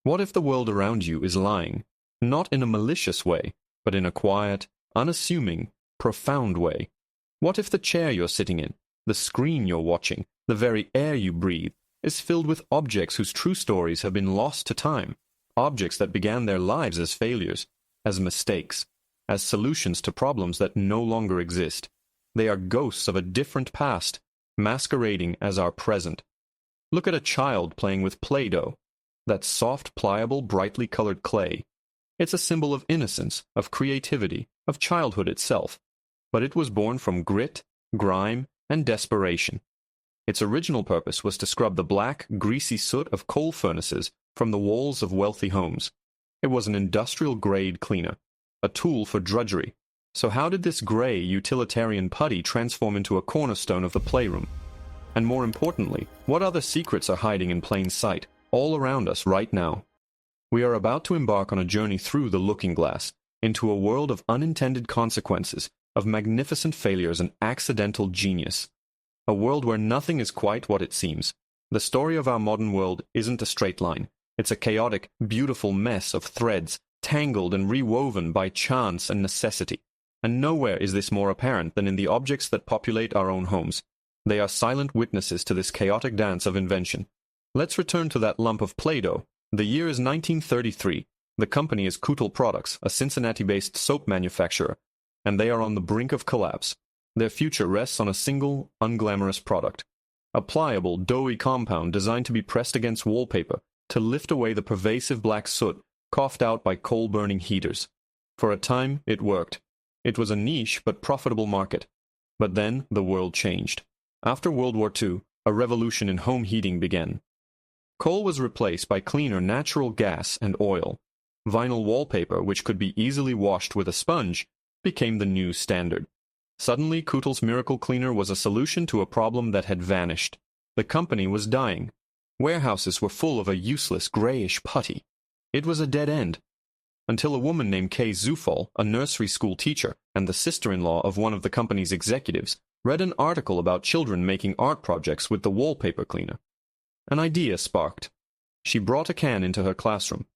What if the world around you is lying, not in a malicious way, but in a quiet, unassuming, profound way? What if the chair you're sitting in, the screen you're watching, the very air you breathe, is filled with objects whose true stories have been lost to time, objects that began their lives as failures, as mistakes, as solutions to problems that no longer exist? They are ghosts of a different past, masquerading as our present. Look at a child playing with Play-Doh, that soft, pliable, brightly colored clay. It's a symbol of innocence, of creativity, of childhood itself. But it was born from grit, grime, and desperation. Its original purpose was to scrub the black, greasy soot of coal furnaces from the walls of wealthy homes. It was an industrial-grade cleaner, a tool for drudgery. So how did this gray, utilitarian putty transform into a cornerstone of the playroom? And more importantly, what other secrets are hiding in plain sight, all around us right now? We are about to embark on a journey through the looking glass, into a world of unintended consequences, of magnificent failures and accidental genius. A world where nothing is quite what it seems. The story of our modern world isn't a straight line. It's a chaotic, beautiful mess of threads, tangled and rewoven by chance and necessity. And nowhere is this more apparent than in the objects that populate our own homes. They are silent witnesses to this chaotic dance of invention. Let's return to that lump of Play-Doh. The year is 1933. The company is Kootel Products, a Cincinnati-based soap manufacturer, and they are on the brink of collapse. Their future rests on a single, unglamorous product. A pliable, doughy compound designed to be pressed against wallpaper to lift away the pervasive black soot coughed out by coal-burning heaters. For a time, it worked. It was a niche but profitable market. But then the world changed. After World War II, a revolution in home heating began. Coal was replaced by cleaner natural gas and oil. Vinyl wallpaper, which could be easily washed with a sponge, became the new standard. Suddenly, Kootel's Miracle Cleaner was a solution to a problem that had vanished. The company was dying. Warehouses were full of a useless grayish putty. It was a dead end. Until a woman named Kay Zufall, a nursery school teacher and the sister-in-law of one of the company's executives, read an article about children making art projects with the wallpaper cleaner. An idea sparked. She brought a can into her classroom.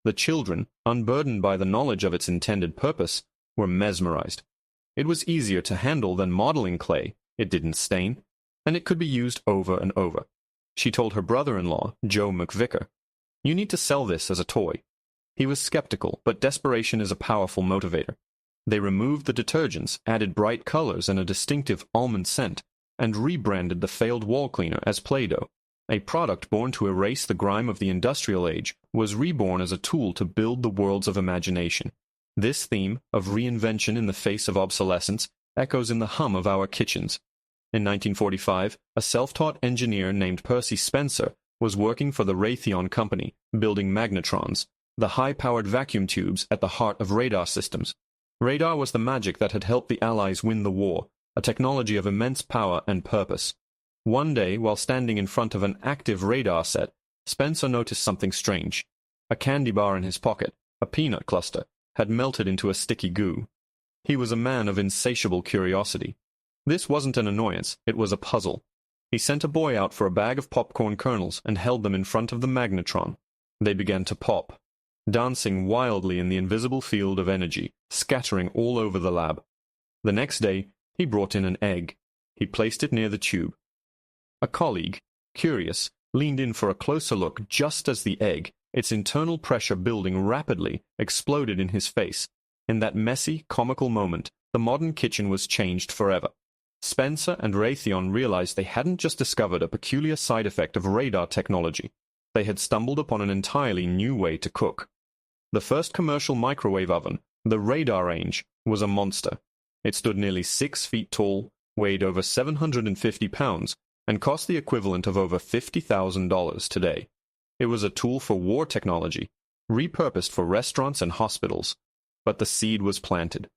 The children, unburdened by the knowledge of its intended purpose, were mesmerized. It was easier to handle than modeling clay, it didn't stain, and it could be used over and over. She told her brother-in-law, Joe McVicker, "You need to sell this as a toy." He was skeptical, but desperation is a powerful motivator. They removed the detergents, added bright colors and a distinctive almond scent, and rebranded the failed wall cleaner as Play-Doh. A product born to erase the grime of the industrial age was reborn as a tool to build the worlds of imagination. This theme of reinvention in the face of obsolescence echoes in the hum of our kitchens. In 1945, a self-taught engineer named Percy Spencer was working for the Raytheon Company, building magnetrons, the high-powered vacuum tubes at the heart of radar systems. Radar was the magic that had helped the Allies win the war, a technology of immense power and purpose. One day, while standing in front of an active radar set, Spencer noticed something strange. A candy bar in his pocket, a peanut cluster, had melted into a sticky goo. He was a man of insatiable curiosity. This wasn't an annoyance, it was a puzzle. He sent a boy out for a bag of popcorn kernels and held them in front of the magnetron. They began to pop, dancing wildly in the invisible field of energy, scattering all over the lab. The next day, he brought in an egg. He placed it near the tube. A colleague, curious, leaned in for a closer look just as the egg, its internal pressure building rapidly, exploded in his face. In that messy, comical moment, the modern kitchen was changed forever. Spencer and Raytheon realized they hadn't just discovered a peculiar side effect of radar technology. They had stumbled upon an entirely new way to cook. The first commercial microwave oven, the Radar Range, was a monster. It stood nearly 6 feet tall, weighed over 750 pounds, and cost the equivalent of over $50,000 today. It was a tool for war technology, repurposed for restaurants and hospitals. But the seed was planted.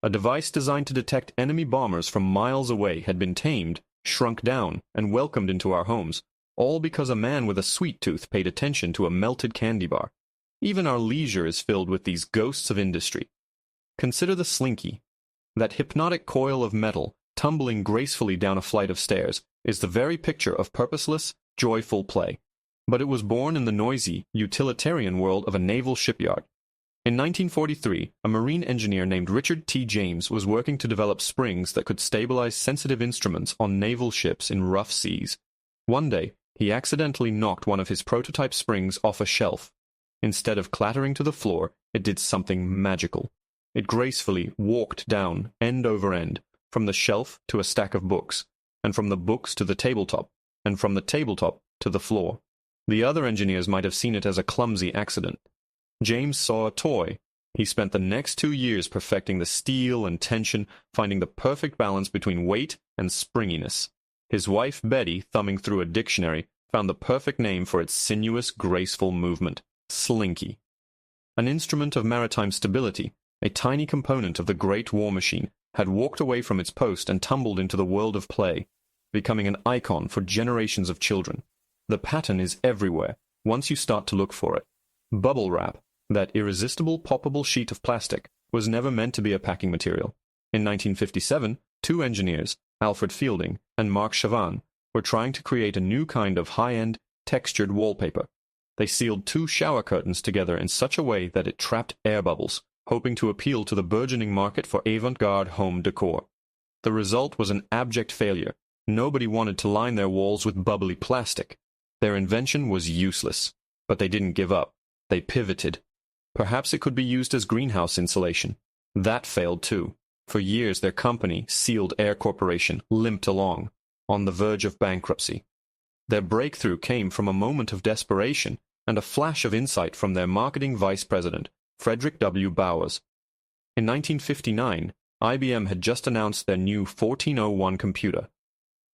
A device designed to detect enemy bombers from miles away had been tamed, shrunk down, and welcomed into our homes, all because a man with a sweet tooth paid attention to a melted candy bar. Even our leisure is filled with these ghosts of industry. Consider the Slinky. That hypnotic coil of metal, tumbling gracefully down a flight of stairs, is the very picture of purposeless, joyful play. but it was born in the noisy, utilitarian world of a naval shipyard. In 1943, a marine engineer named Richard T. James was working to develop springs that could stabilize sensitive instruments on naval ships in rough seas. One day, he accidentally knocked one of his prototype springs off a shelf. Instead of clattering to the floor, it did something magical. It gracefully walked down, end over end, from the shelf to a stack of books, and from the books to the tabletop, and from the tabletop to the floor. The other engineers might have seen it as a clumsy accident. James saw a toy. He spent the next 2 years perfecting the steel and tension, finding the perfect balance between weight and springiness. His wife, Betty, thumbing through a dictionary, found the perfect name for its sinuous, graceful movement: Slinky. An instrument of maritime stability, a tiny component of the great war machine, had walked away from its post and tumbled into the world of play, becoming an icon for generations of children. The pattern is everywhere, once you start to look for it. Bubble wrap, that irresistible poppable sheet of plastic, was never meant to be a packing material. In 1957, 2 engineers, Alfred Fielding and Mark Chavan, were trying to create a new kind of high-end, textured wallpaper. They sealed 2 shower curtains together in such a way that it trapped air bubbles, hoping to appeal to the burgeoning market for avant-garde home decor. The result was an abject failure. Nobody wanted to line their walls with bubbly plastic. Their invention was useless, but they didn't give up. They pivoted. Perhaps it could be used as greenhouse insulation. That failed too. For years their company, Sealed Air Corporation, limped along, on the verge of bankruptcy. Their breakthrough came from a moment of desperation and a flash of insight from their marketing vice president, Frederick W. Bowers. In 1959, IBM had just announced their new 1401 computer.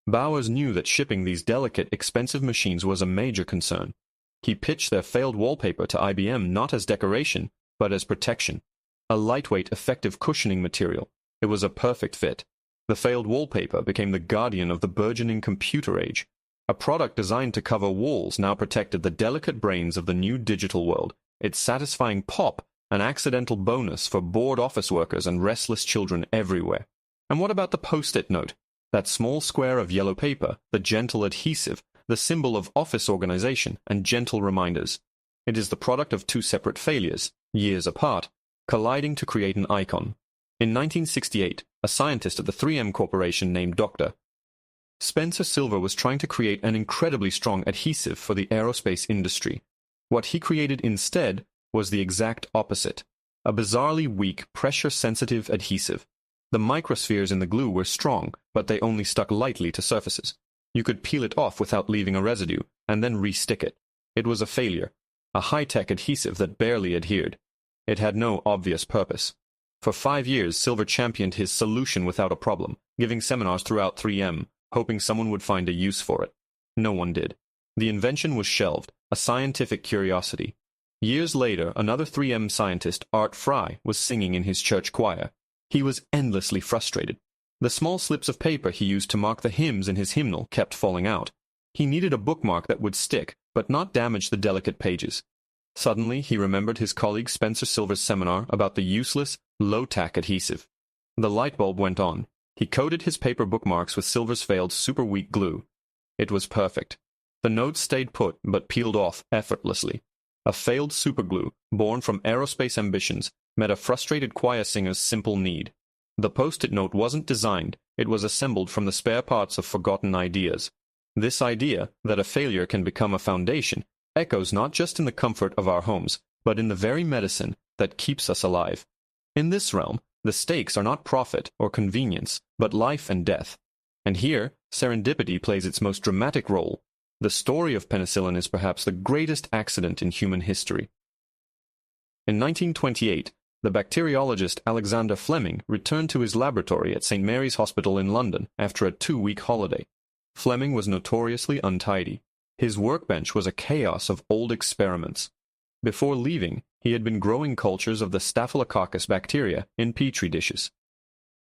Bowers knew that shipping these delicate, expensive machines was a major concern. He pitched their failed wallpaper to IBM not as decoration, but as protection. A lightweight, effective cushioning material, it was a perfect fit. The failed wallpaper became the guardian of the burgeoning computer age. A product designed to cover walls now protected the delicate brains of the new digital world, its satisfying pop an accidental bonus for bored office workers and restless children everywhere. And what about the Post-it note? That small square of yellow paper, the gentle adhesive, the symbol of office organization and gentle reminders. It is the product of 2 separate failures, years apart, colliding to create an icon. In 1968, a scientist at the 3M Corporation named Dr. Spencer Silver was trying to create an incredibly strong adhesive for the aerospace industry. What he created instead was the exact opposite, a bizarrely weak, pressure-sensitive adhesive. The microspheres in the glue were strong, but they only stuck lightly to surfaces. You could peel it off without leaving a residue, and then re-stick it. It was a failure, a high-tech adhesive that barely adhered. It had no obvious purpose. For 5 years, Silver championed his solution without a problem, giving seminars throughout 3M, hoping someone would find a use for it. No one did. The invention was shelved, a scientific curiosity. Years later, another 3M scientist, Art Fry, was singing in his church choir. He was endlessly frustrated. The small slips of paper he used to mark the hymns in his hymnal kept falling out. He needed a bookmark that would stick, but not damage the delicate pages. Suddenly, he remembered his colleague Spencer Silver's seminar about the useless, low-tack adhesive. The light bulb went on. He coated his paper bookmarks with Silver's failed super-weak glue. It was perfect. The notes stayed put, but peeled off effortlessly. A failed superglue, born from aerospace ambitions, met a frustrated choir singer's simple need. The Post-it note wasn't designed, it was assembled from the spare parts of forgotten ideas. This idea, that a failure can become a foundation, echoes not just in the comfort of our homes, but in the very medicine that keeps us alive. In this realm, the stakes are not profit or convenience, but life and death. And here, serendipity plays its most dramatic role. The story of penicillin is perhaps the greatest accident in human history. In 1928, the bacteriologist Alexander Fleming returned to his laboratory at St. Mary's Hospital in London after a 2-week holiday. Fleming was notoriously untidy. His workbench was a chaos of old experiments. Before leaving, he had been growing cultures of the Staphylococcus bacteria in petri dishes.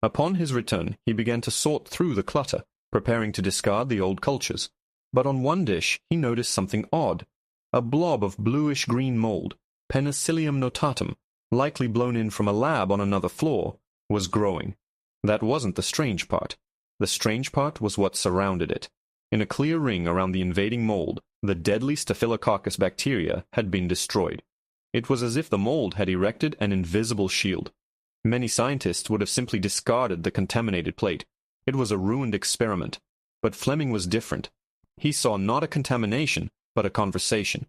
Upon his return, he began to sort through the clutter, preparing to discard the old cultures. But on one dish, he noticed something odd. A blob of bluish-green mold, Penicillium notatum, likely blown in from a lab on another floor, was growing. That wasn't the strange part. The strange part was what surrounded it. In a clear ring around the invading mold, The deadly Staphylococcus bacteria had been destroyed. It was as if the mold had erected an invisible shield. Many scientists would have simply discarded the contaminated plate. It was a ruined experiment. But Fleming was different. He saw not a contamination, but a conversation.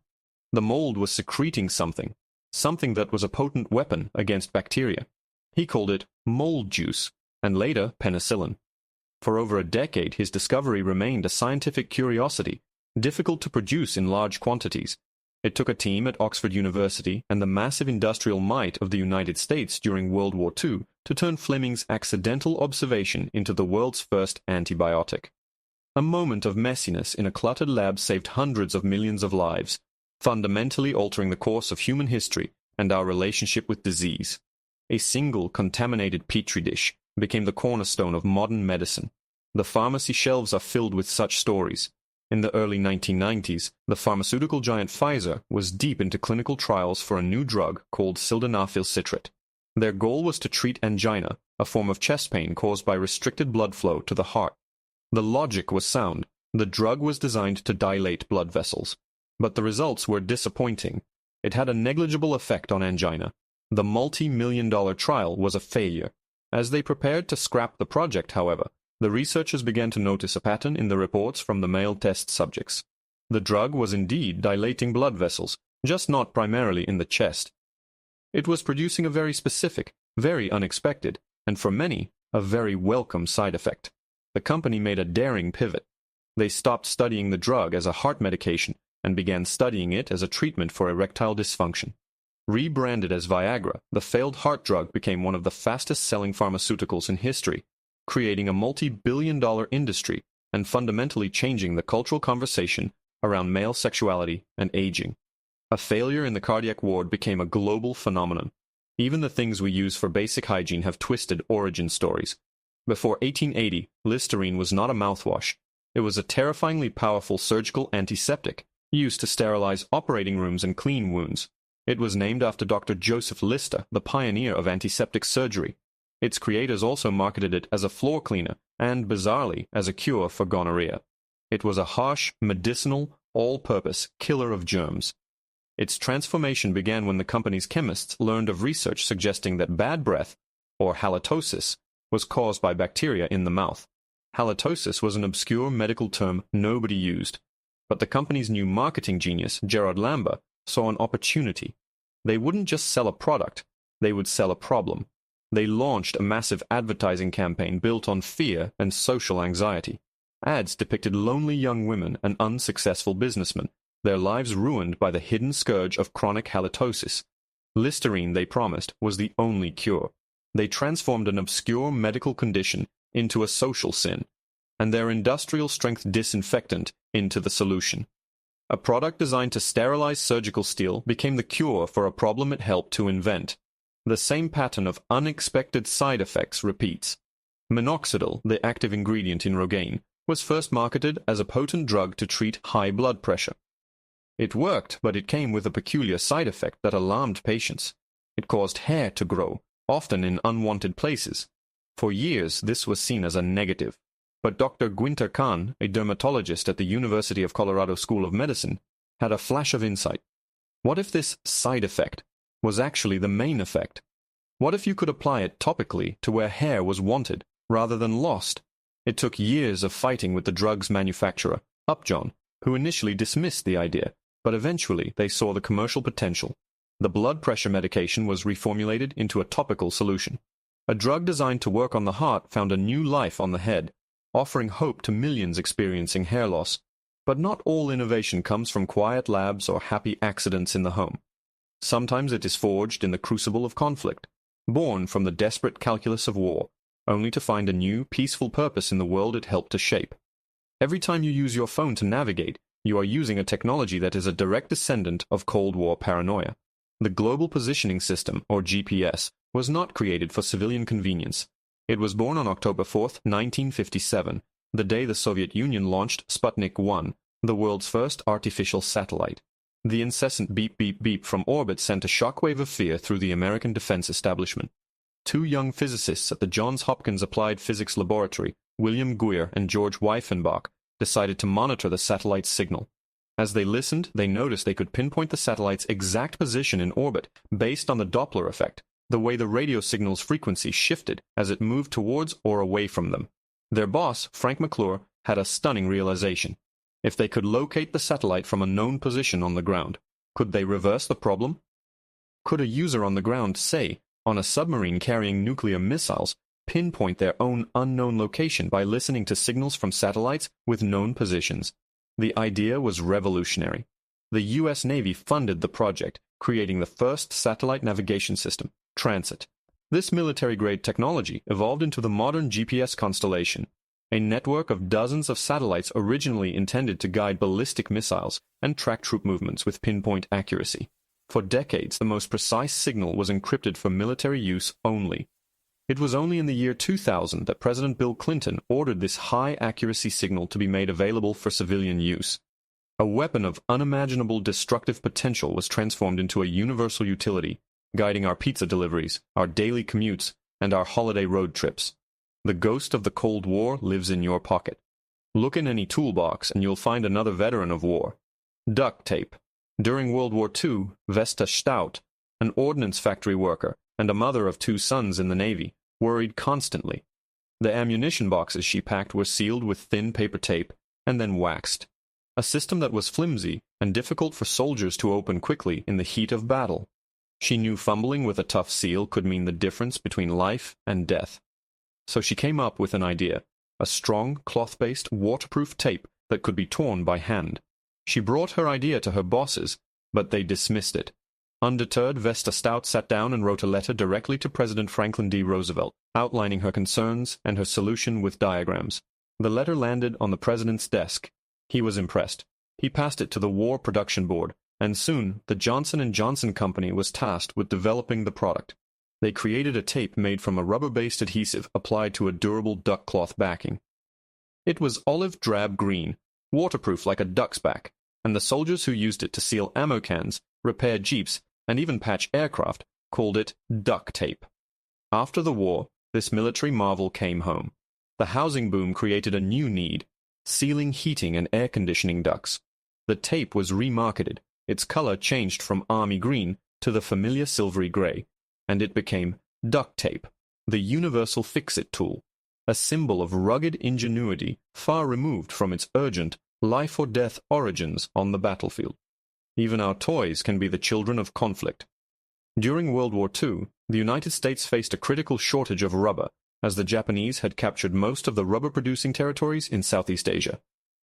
The mold was secreting something that was a potent weapon against bacteria. He called it mold juice, and later penicillin. For over a decade, his discovery remained a scientific curiosity, difficult to produce in large quantities. It took a team at Oxford University and the massive industrial might of the United States during World War II to turn Fleming's accidental observation into the world's first antibiotic. A moment of messiness in a cluttered lab saved hundreds of millions of lives, fundamentally altering the course of human history and our relationship with disease. A single contaminated petri dish became the cornerstone of modern medicine. The pharmacy shelves are filled with such stories. In the early 1990s, the pharmaceutical giant Pfizer was deep into clinical trials for a new drug called sildenafil citrate. Their goal was to treat angina, a form of chest pain caused by restricted blood flow to the heart. The logic was sound. The drug was designed to dilate blood vessels. But the results were disappointing. It had a negligible effect on angina. The multi-million-dollar trial was a failure. As they prepared to scrap the project, however, the researchers began to notice a pattern in the reports from the male test subjects. The drug was indeed dilating blood vessels, just not primarily in the chest. It was producing a very specific, very unexpected, and for many, a very welcome side effect. The company made a daring pivot. They stopped studying the drug as a heart medication and began studying it as a treatment for erectile dysfunction. Rebranded as Viagra, the failed heart drug became one of the fastest-selling pharmaceuticals in history, creating a multi-billion-dollar industry and fundamentally changing the cultural conversation around male sexuality and aging. A failure in the cardiac ward became a global phenomenon. Even the things we use for basic hygiene have twisted origin stories. Before 1880, Listerine was not a mouthwash. It was a terrifyingly powerful surgical antiseptic used to sterilize operating rooms and clean wounds. It was named after Dr. Joseph Lister, the pioneer of antiseptic surgery. Its creators also marketed it as a floor cleaner and, bizarrely, as a cure for gonorrhea. It was a harsh, medicinal, all-purpose killer of germs. Its transformation began when the company's chemists learned of research suggesting that bad breath, or halitosis, was caused by bacteria in the mouth. Halitosis was an obscure medical term nobody used, but the company's new marketing genius, Gerard Lambert, saw an opportunity. They wouldn't just sell a product, they would sell a problem. They launched a massive advertising campaign built on fear and social anxiety. Ads depicted lonely young women and unsuccessful businessmen, their lives ruined by the hidden scourge of chronic halitosis. Listerine, they promised, was the only cure. They transformed an obscure medical condition into a social sin, and their industrial-strength disinfectant into the solution. A product designed to sterilize surgical steel became the cure for a problem it helped to invent. The same pattern of unexpected side effects repeats. Minoxidil, the active ingredient in Rogaine, was first marketed as a potent drug to treat high blood pressure. It worked, but it came with a peculiar side effect that alarmed patients. It caused hair to grow, often in unwanted places. For years, this was seen as a negative. But Dr. Guinter Kahn, a dermatologist at the University of Colorado School of Medicine, had a flash of insight. What if this side effect was actually the main effect? What if you could apply it topically to where hair was wanted rather than lost? It took years of fighting with the drug's manufacturer, Upjohn, who initially dismissed the idea, but eventually they saw the commercial potential. The blood pressure medication was reformulated into a topical solution. A drug designed to work on the heart found a new life on the head, offering hope to millions experiencing hair loss. But not all innovation comes from quiet labs or happy accidents in the home. Sometimes it is forged in the crucible of conflict, born from the desperate calculus of war, only to find a new, peaceful purpose in the world it helped to shape. Every time you use your phone to navigate, you are using a technology that is a direct descendant of Cold War paranoia. The Global Positioning System, or GPS, was not created for civilian convenience. It was born on October 4, 1957, the day the Soviet Union launched Sputnik 1, the world's first artificial satellite. The incessant beep beep beep from orbit sent a shockwave of fear through the American defense establishment. Two young physicists at the Johns Hopkins Applied Physics Laboratory, William Guyer and George Wyffenbach, decided to monitor the satellite's signal. As they listened, they noticed they could pinpoint the satellite's exact position in orbit based on the Doppler effect, the way the radio signal's frequency shifted as it moved towards or away from them. Their boss, Frank McClure, had a stunning realization. If they could locate the satellite from a known position on the ground, could they reverse the problem? Could a user on the ground, say, on a submarine carrying nuclear missiles, pinpoint their own unknown location by listening to signals from satellites with known positions? The idea was revolutionary. The U.S. Navy funded the project, creating the first satellite navigation system, Transit. This military-grade technology evolved into the modern GPS constellation, a network of dozens of satellites originally intended to guide ballistic missiles and track troop movements with pinpoint accuracy. For decades, the most precise signal was encrypted for military use only. It was only in the year 2000 that President Bill Clinton ordered this high-accuracy signal to be made available for civilian use. A weapon of unimaginable destructive potential was transformed into a universal utility, guiding our pizza deliveries, our daily commutes, and our holiday road trips. The ghost of the Cold War lives in your pocket. Look in any toolbox and you'll find another veteran of war. Duct tape. During World War II, Vesta Stout, an ordnance factory worker and a mother of 2 sons in the Navy, worried constantly. The ammunition boxes she packed were sealed with thin paper tape and then waxed, a system that was flimsy and difficult for soldiers to open quickly in the heat of battle. She knew fumbling with a tough seal could mean the difference between life and death. So she came up with an idea, a strong, cloth-based, waterproof tape that could be torn by hand. She brought her idea to her bosses, but they dismissed it. Undeterred, Vesta Stout sat down and wrote a letter directly to President Franklin D. Roosevelt, outlining her concerns and her solution with diagrams. The letter landed on the president's desk. He was impressed. He passed it to the War Production Board, and soon the Johnson & Johnson Company was tasked with developing the product. They created a tape made from a rubber-based adhesive applied to a durable duck cloth backing. It was olive drab green, waterproof like a duck's back, and the soldiers who used it to seal ammo cans, repair jeeps, and even patch aircraft called it duck tape. After the war, this military marvel came home. The housing boom created a new need, sealing heating and air conditioning ducts. The tape was remarketed. Its color changed from army green to the familiar silvery gray, and it became duct tape, the universal fix-it tool, a symbol of rugged ingenuity far removed from its urgent, life-or-death origins on the battlefield. Even our toys can be the children of conflict. During World War II, the United States faced a critical shortage of rubber, as the Japanese had captured most of the rubber-producing territories in Southeast Asia.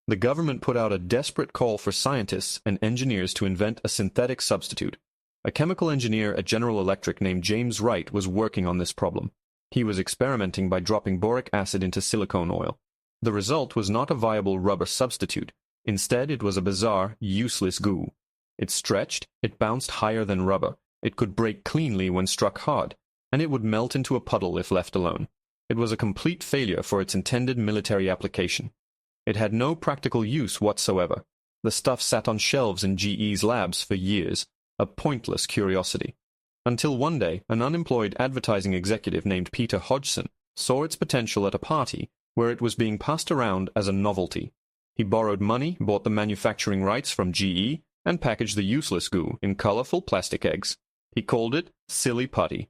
The government put out a desperate call for scientists and engineers to invent a synthetic substitute. A chemical engineer at General Electric named James Wright was working on this problem. He was experimenting by dropping boric acid into silicone oil. The result was not a viable rubber substitute. Instead, it was a bizarre, useless goo. It stretched, it bounced higher than rubber, it could break cleanly when struck hard, and it would melt into a puddle if left alone. It was a complete failure for its intended military application. It had no practical use whatsoever. The stuff sat on shelves in GE's labs for years, a pointless curiosity. Until one day, an unemployed advertising executive named Peter Hodgson saw its potential at a party where it was being passed around as a novelty. He borrowed money, bought the manufacturing rights from GE, and packaged the useless goo in colorful plastic eggs. He called it Silly Putty.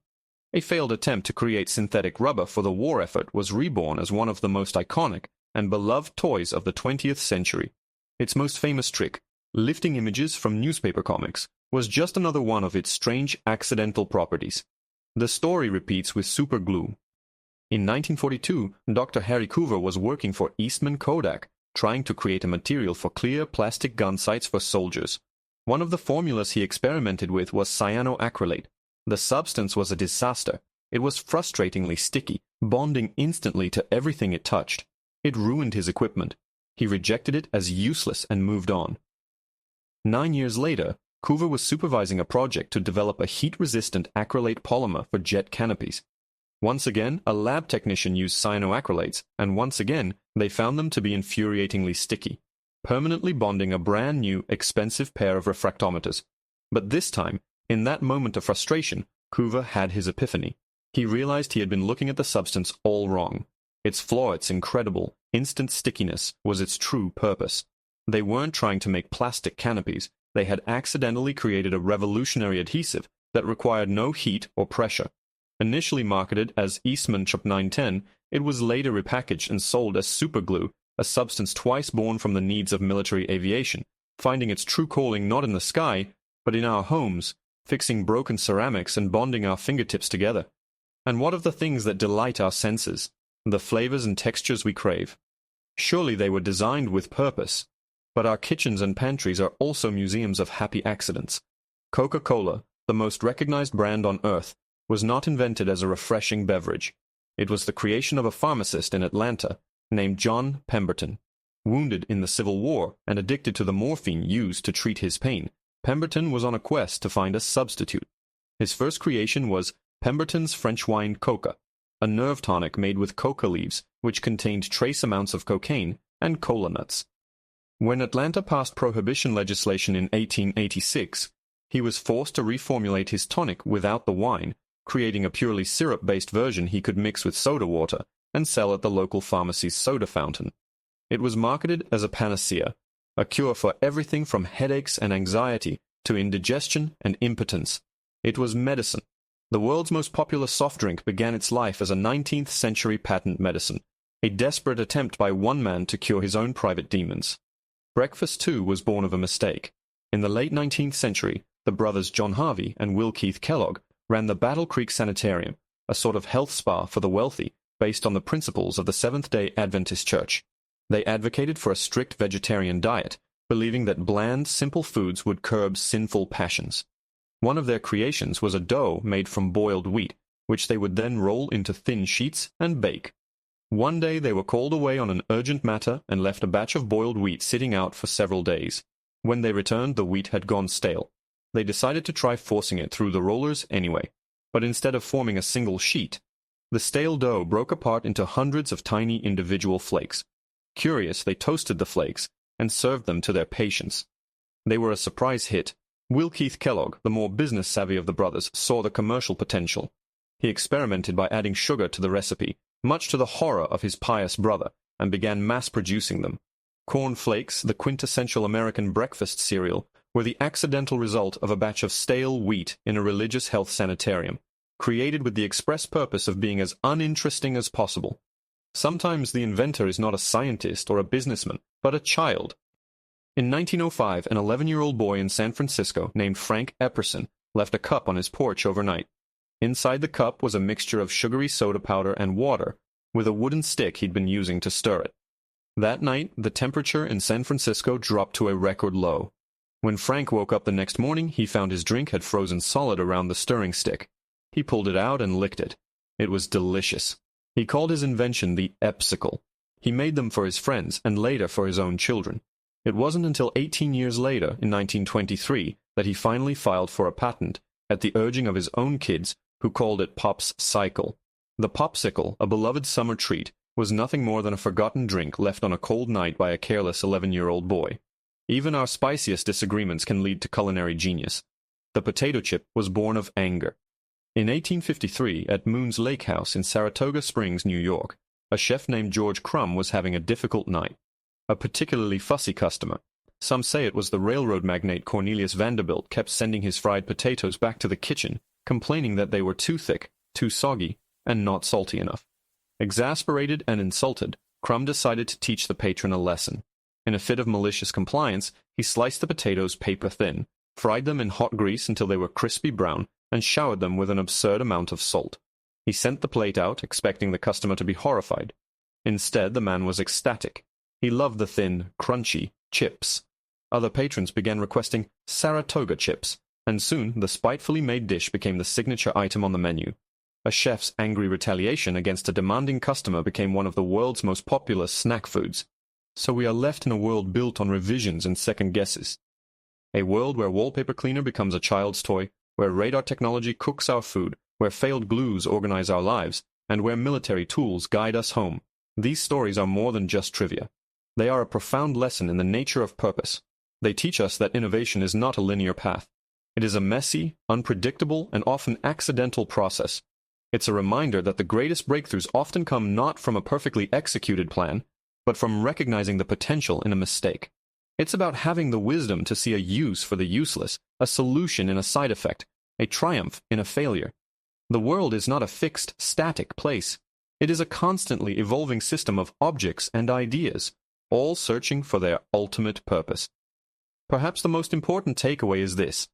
A failed attempt to create synthetic rubber for the war effort was reborn as one of the most iconic and beloved toys of the 20th century. Its most famous trick, lifting images from newspaper comics, was just another one of its strange accidental properties. The story repeats with super glue. In 1942, Dr. Harry Coover was working for Eastman Kodak, trying to create a material for clear plastic gun sights for soldiers. One of the formulas he experimented with was cyanoacrylate. The substance was a disaster. It was frustratingly sticky, bonding instantly to everything it touched. It ruined his equipment. He rejected it as useless and moved on. 9 years later, Coover was supervising a project to develop a heat-resistant acrylate polymer for jet canopies. Once again, a lab technician used cyanoacrylates, and once again, they found them to be infuriatingly sticky, permanently bonding a brand new, expensive pair of refractometers. But this time, in that moment of frustration, Coover had his epiphany. He realized he had been looking at the substance all wrong. Its flaw, its incredible, instant stickiness, was its true purpose. They weren't trying to make plastic canopies. They had accidentally created a revolutionary adhesive that required no heat or pressure. Initially marketed as Eastman Chup 910, it was later repackaged and sold as superglue, a substance twice born from the needs of military aviation, finding its true calling not in the sky, but in our homes, fixing broken ceramics and bonding our fingertips together. And what of the things that delight our senses, the flavors and textures we crave? Surely they were designed with purpose. But our kitchens and pantries are also museums of happy accidents. Coca-Cola, the most recognized brand on earth, was not invented as a refreshing beverage. It was the creation of a pharmacist in Atlanta named John Pemberton. Wounded in the Civil War and addicted to the morphine used to treat his pain, Pemberton was on a quest to find a substitute. His first creation was Pemberton's French wine coca, a nerve tonic made with coca leaves, which contained trace amounts of cocaine and cola nuts. When Atlanta passed prohibition legislation in 1886, he was forced to reformulate his tonic without the wine, creating a purely syrup-based version he could mix with soda water and sell at the local pharmacy's soda fountain. It was marketed as a panacea, a cure for everything from headaches and anxiety to indigestion and impotence. It was medicine. The world's most popular soft drink began its life as a 19th-century patent medicine, a desperate attempt by one man to cure his own private demons. Breakfast, too, was born of a mistake. In the late 19th century, the brothers John Harvey and Will Keith Kellogg ran the Battle Creek Sanitarium, a sort of health spa for the wealthy, based on the principles of the Seventh-day Adventist Church. They advocated for a strict vegetarian diet, believing that bland, simple foods would curb sinful passions. One of their creations was a dough made from boiled wheat, which they would then roll into thin sheets and bake. One day they were called away on an urgent matter and left a batch of boiled wheat sitting out for several days. When they returned, the wheat had gone stale. They decided to try forcing it through the rollers anyway, but instead of forming a single sheet, the stale dough broke apart into hundreds of tiny individual flakes. Curious, they toasted the flakes and served them to their patients. They were a surprise hit. Will Keith Kellogg, the more business-savvy of the brothers, saw the commercial potential. He experimented by adding sugar to the recipe, much to the horror of his pious brother, and began mass-producing them. Corn Flakes, the quintessential American breakfast cereal, were the accidental result of a batch of stale wheat in a religious health sanitarium, created with the express purpose of being as uninteresting as possible. Sometimes the inventor is not a scientist or a businessman, but a child. In 1905, an 11-year-old boy in San Francisco named Frank Epperson left a cup on his porch overnight. Inside the cup was a mixture of sugary soda powder and water, with a wooden stick he'd been using to stir it. That night, the temperature in San Francisco dropped to a record low. When Frank woke up the next morning, he found his drink had frozen solid around the stirring stick. He pulled it out and licked it. It was delicious. He called his invention the Epsicle. He made them for his friends and later for his own children. It wasn't until 18 years later, in 1923, that he finally filed for a patent, at the urging of his own kids, who called it Pop's Cycle. The Popsicle, a beloved summer treat, was nothing more than a forgotten drink left on a cold night by a careless 11-year-old boy. Even our spiciest disagreements can lead to culinary genius. The potato chip was born of anger. In 1853, at Moon's Lake House in Saratoga Springs, New York, a chef named George Crumb was having a difficult night. A particularly fussy customer. Some say it was the railroad magnate Cornelius Vanderbilt kept sending his fried potatoes back to the kitchen, complaining that they were too thick, too soggy, and not salty enough. Exasperated and insulted, Crumb decided to teach the patron a lesson. In a fit of malicious compliance, he sliced the potatoes paper thin, fried them in hot grease until they were crispy brown, and showered them with an absurd amount of salt. He sent the plate out, expecting the customer to be horrified. Instead, the man was ecstatic. He loved the thin, crunchy chips. Other patrons began requesting Saratoga chips, and soon the spitefully made dish became the signature item on the menu. A chef's angry retaliation against a demanding customer became one of the world's most popular snack foods. So we are left in a world built on revisions and second guesses. A world where wallpaper cleaner becomes a child's toy, where radar technology cooks our food, where failed glues organize our lives, and where military tools guide us home. These stories are more than just trivia. They are a profound lesson in the nature of purpose. They teach us that innovation is not a linear path. It is a messy, unpredictable, and often accidental process. It's a reminder that the greatest breakthroughs often come not from a perfectly executed plan, but from recognizing the potential in a mistake. It's about having the wisdom to see a use for the useless, a solution in a side effect, a triumph in a failure. The world is not a fixed, static place. It is a constantly evolving system of objects and ideas, all searching for their ultimate purpose. Perhaps the most important takeaway is this: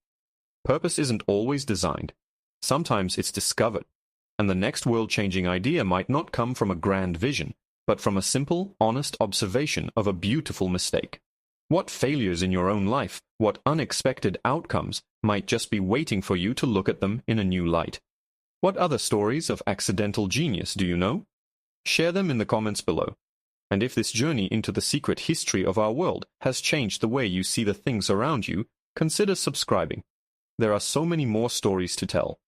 purpose isn't always designed. Sometimes it's discovered, and the next world-changing idea might not come from a grand vision, but from a simple, honest observation of a beautiful mistake. What failures in your own life, what unexpected outcomes might just be waiting for you to look at them in a new light? What other stories of accidental genius do you know? Share them in the comments below. And if this journey into the secret history of our world has changed the way you see the things around you, consider subscribing. There are so many more stories to tell.